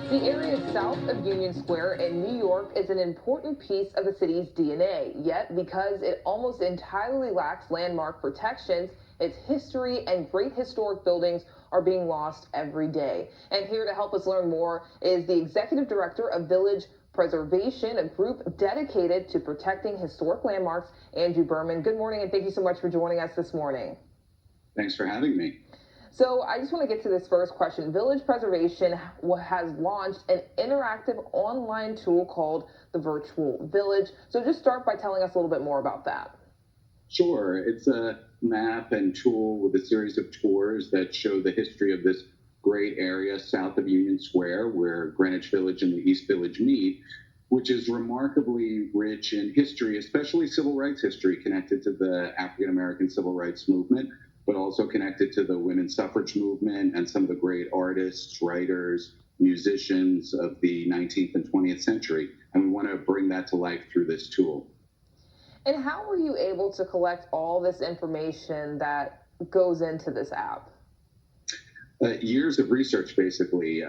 The area south of Union Square in New York is an important piece of the city's DNA, yet because it almost entirely lacks landmark protections, its history and great historic buildings are being lost every day. And here to help us learn more is the executive director of Village Preservation, a group dedicated to protecting historic landmarks, Andrew Berman. Good morning, and thank you so much for joining us this morning. Thanks for having me. So I just want to get to this first question. Village Preservation has launched an interactive online tool called the Virtual Village. So just start by telling us a little bit more about that. Sure. It's a map and tool with a series of tours that show the history of this great area south of Union Square, where Greenwich Village and the East Village meet, which is remarkably rich in history, especially civil rights history connected to the African American civil rights movement, but also connected to the women's suffrage movement and some of the great artists, writers, musicians of the 19th and 20th century. And we want to bring that to life through this tool. And how were you able to collect all this information that goes into this app? Years of research, basically,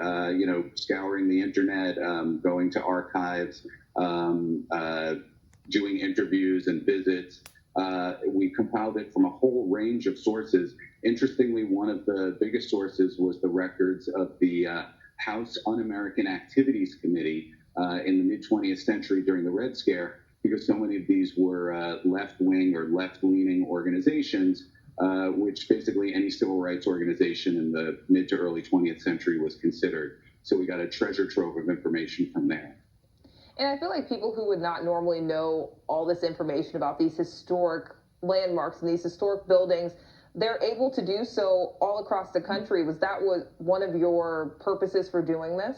scouring the internet, going to archives, doing interviews and visits. We compiled it from a whole range of sources. Interestingly, one of the biggest sources was the records of the House Un-American Activities Committee in the mid-20th century during the Red Scare, because so many of these were left-wing or left-leaning organizations, which basically any civil rights organization in the mid to early 20th century was considered. So we got a treasure trove of information from there. And I feel like people who would not normally know all this information about these historic landmarks and these historic buildings, they're able to do so all across the country. Was that one of your purposes for doing this?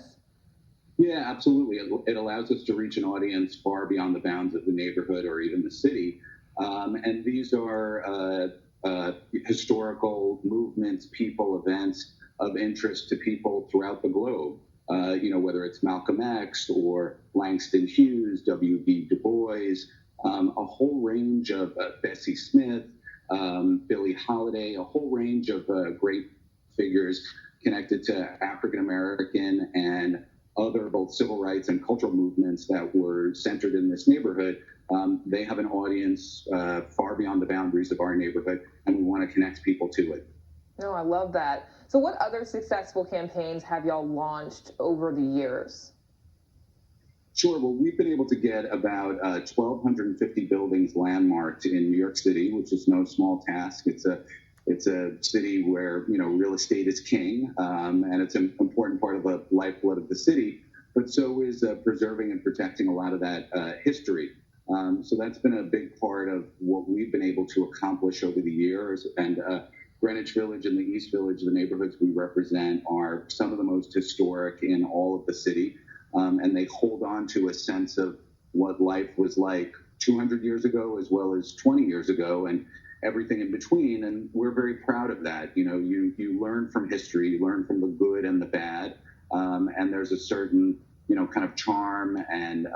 Yeah, absolutely. It allows us to reach an audience far beyond the bounds of the neighborhood or even the city. And these are historical movements, people, events of interest to people throughout the globe. Whether it's Malcolm X or Langston Hughes, W.B. Du Bois, a whole range of Bessie Smith, Billie Holiday, a whole range of great figures connected to African American and other both civil rights and cultural movements that were centered in this neighborhood. They have an audience far beyond the boundaries of our neighborhood, and we want to connect people to it. No, I love that. So what other successful campaigns have y'all launched over the years? Sure. Well, we've been able to get about 1,250 buildings landmarked in New York City, which is no small task. It's a city where, real estate is king, and it's an important part of the lifeblood of the city, but so is preserving and protecting a lot of that history. So that's been a big part of what we've been able to accomplish over the years. And Greenwich Village and the East Village, the neighborhoods we represent, are some of the most historic in all of the city. And they hold on to a sense of what life was like 200 years ago as well as 20 years ago and everything in between. And we're very proud of that. You learn from history, you learn from the good and the bad. And there's a certain, kind of charm and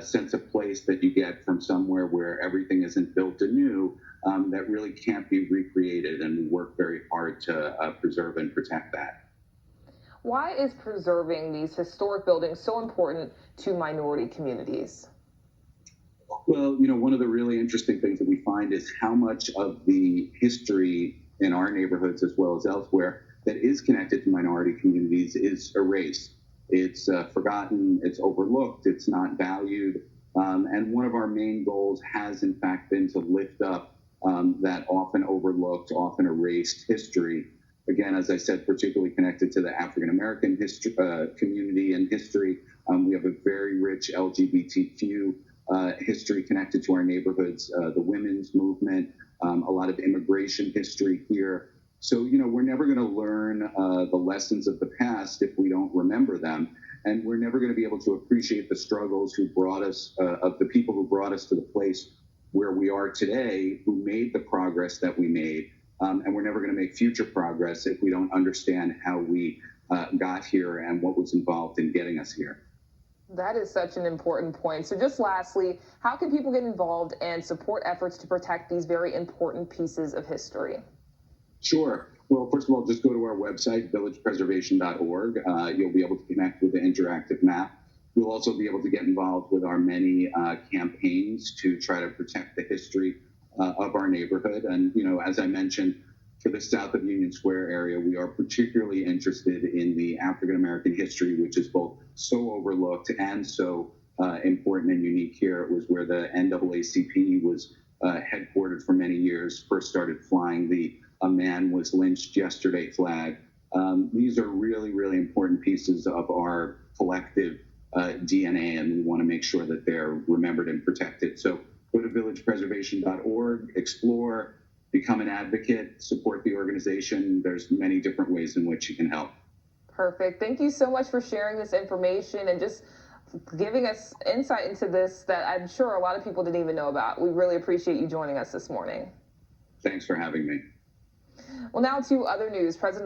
sense of place that you get from somewhere where everything isn't built anew, that really can't be recreated. And we work very hard to preserve and protect that. Why is preserving these historic buildings so important to minority communities? Well, one of the really interesting things that we find is how much of the history in our neighborhoods as well as elsewhere that is connected to minority communities is erased. It's forgotten, it's overlooked, it's not valued. And one of our main goals has, in fact, been to lift up that often overlooked, often erased history. Again, as I said, particularly connected to the African American community and history. We have a very rich LGBTQ history connected to our neighborhoods, the women's movement, a lot of immigration history here. So, we're never going to learn the lessons of the past if we don't remember them. And we're never going to be able to appreciate the struggles of the people who brought us to the place where we are today, who made the progress that we made. And we're never going to make future progress if we don't understand how we got here and what was involved in getting us here. That is such an important point. So just lastly, how can people get involved and support efforts to protect these very important pieces of history? Sure. Well, first of all, just go to our website, villagepreservation.org. You'll be able to connect with the interactive map. You'll also be able to get involved with our many campaigns to try to protect the history of our neighborhood. And, as I mentioned, for the south of Union Square area, we are particularly interested in the African American history, which is both so overlooked and so important and unique here. It was where the NAACP was headquartered for many years, first started flying the "A Man Was Lynched Yesterday" flag. These are really, really important pieces of our collective DNA, and we want to make sure that they're remembered and protected. So go to villagepreservation.org, explore, become an advocate, support the organization. There's many different ways in which you can help. Perfect. Thank you so much for sharing this information and just giving us insight into this that I'm sure a lot of people didn't even know about. We really appreciate you joining us this morning. Thanks for having me. Well, now to other news. President